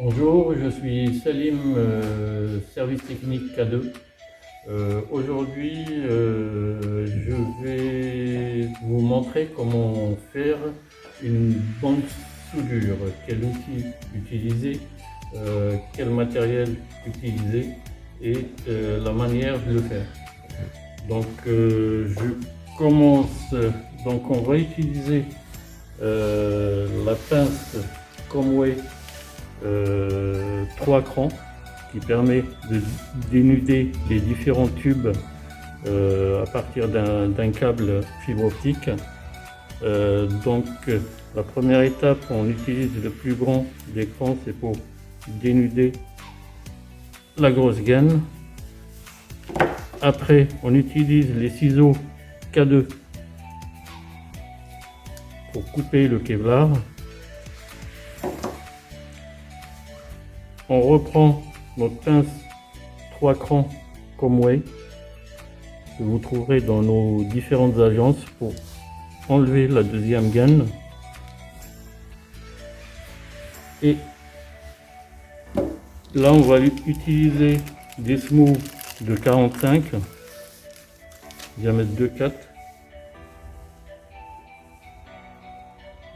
Bonjour, je suis Salim, service technique K2. Aujourd'hui, je vais vous montrer comment faire une bonne soudure, quel outil utiliser, quel matériel utiliser et la manière de le faire. Donc, je commence. Donc, on va utiliser la pince Comway 3 crans qui permet de dénuder les différents tubes à partir d'un câble fibre optique. Donc la première étape, on utilise le plus grand des crans, c'est pour dénuder la grosse gaine. Après, on utilise les ciseaux K2 pour couper le Kevlar. On reprend notre pince 3 crans Comway que vous trouverez dans nos différentes agences pour enlever la deuxième gaine. Et là, on va utiliser des smooths de 45, diamètre 2,4,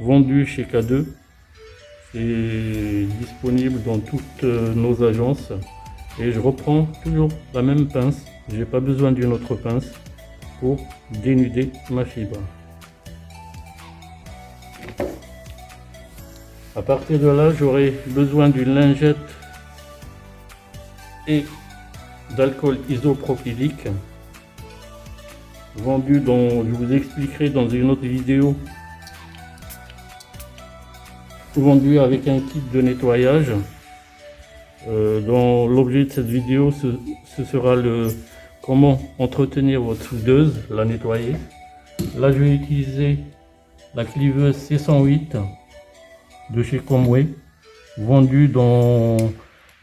vendus chez K2. C'est disponible dans toutes nos agences et je reprends toujours la même pince, j'ai pas besoin d'une autre pince pour dénuder ma fibre. À partir de là, j'aurai besoin d'une lingette et d'alcool isopropylique vendu je vous expliquerai dans une autre vidéo, vendu avec un kit de nettoyage. Dans l'objet de cette vidéo, ce sera comment entretenir votre soudeuse, la nettoyer. Là, je vais utiliser la cliveuse C108 de chez Comway, vendue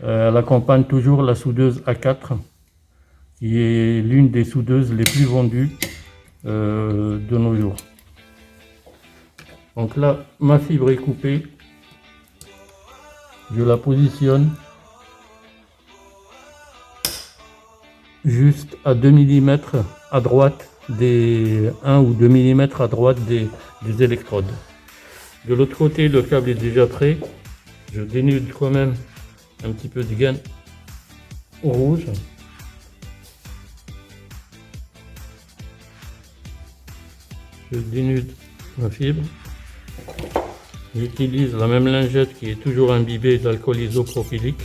elle accompagne toujours la soudeuse A4, qui est l'une des soudeuses les plus vendues de nos jours. Donc là, ma fibre est coupée. Je la positionne juste à 2 mm à droite 1 ou 2 mm à droite des électrodes. De l'autre côté, le câble est déjà prêt. Je dénude quand même un petit peu de gaine rouge. Je dénude ma fibre. J'utilise la même lingette qui est toujours imbibée d'alcool isopropylique.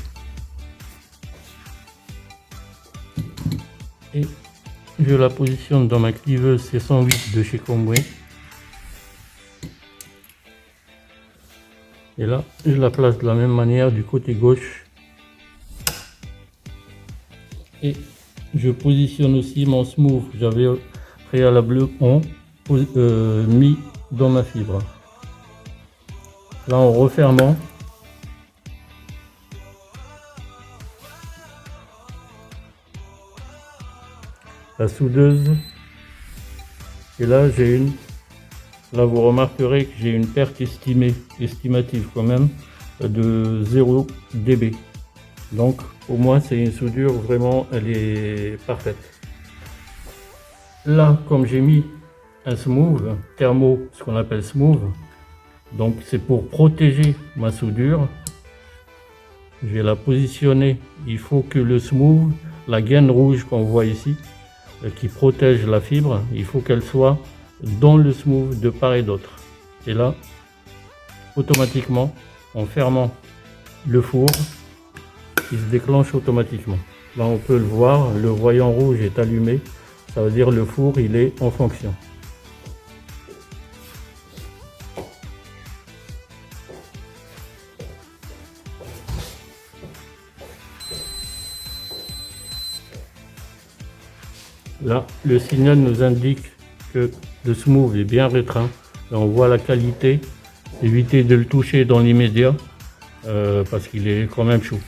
Et je la positionne dans ma cliveuse C108 de chez Comway. Et là, je la place de la même manière du côté gauche. Et je positionne aussi mon smooth que j'avais préalablement mis dans ma fibre. Là, en refermant, la soudeuse, et là là vous remarquerez que j'ai une perte estimative quand même de 0 dB. Donc au moins c'est une soudure vraiment, elle est parfaite. Là, comme j'ai mis un smooth thermo, ce qu'on appelle smooth, donc c'est pour protéger ma soudure. Je vais la positionner. Il faut que le smooth, la gaine rouge qu'on voit ici, qui protège la fibre, il faut qu'elle soit dans le smooth de part et d'autre. Et là, automatiquement, en fermant le four, il se déclenche automatiquement. Là, on peut le voir, le voyant rouge est allumé. Ça veut dire le four, il est en fonction. Là, le signal nous indique que le smooth est bien restreint. Là, on voit la qualité. Évitez de le toucher dans l'immédiat parce qu'il est quand même chaud.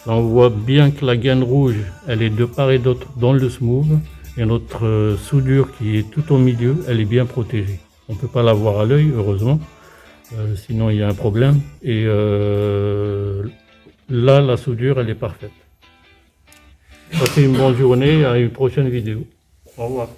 Là, on voit bien que la gaine rouge, elle est de part et d'autre dans le smooth. Et notre soudure qui est tout au milieu, elle est bien protégée. On ne peut pas la voir à l'œil, heureusement. Sinon il y a un problème. Et là, la soudure, elle est parfaite. Passez une bonne journée, à une prochaine vidéo. Au revoir.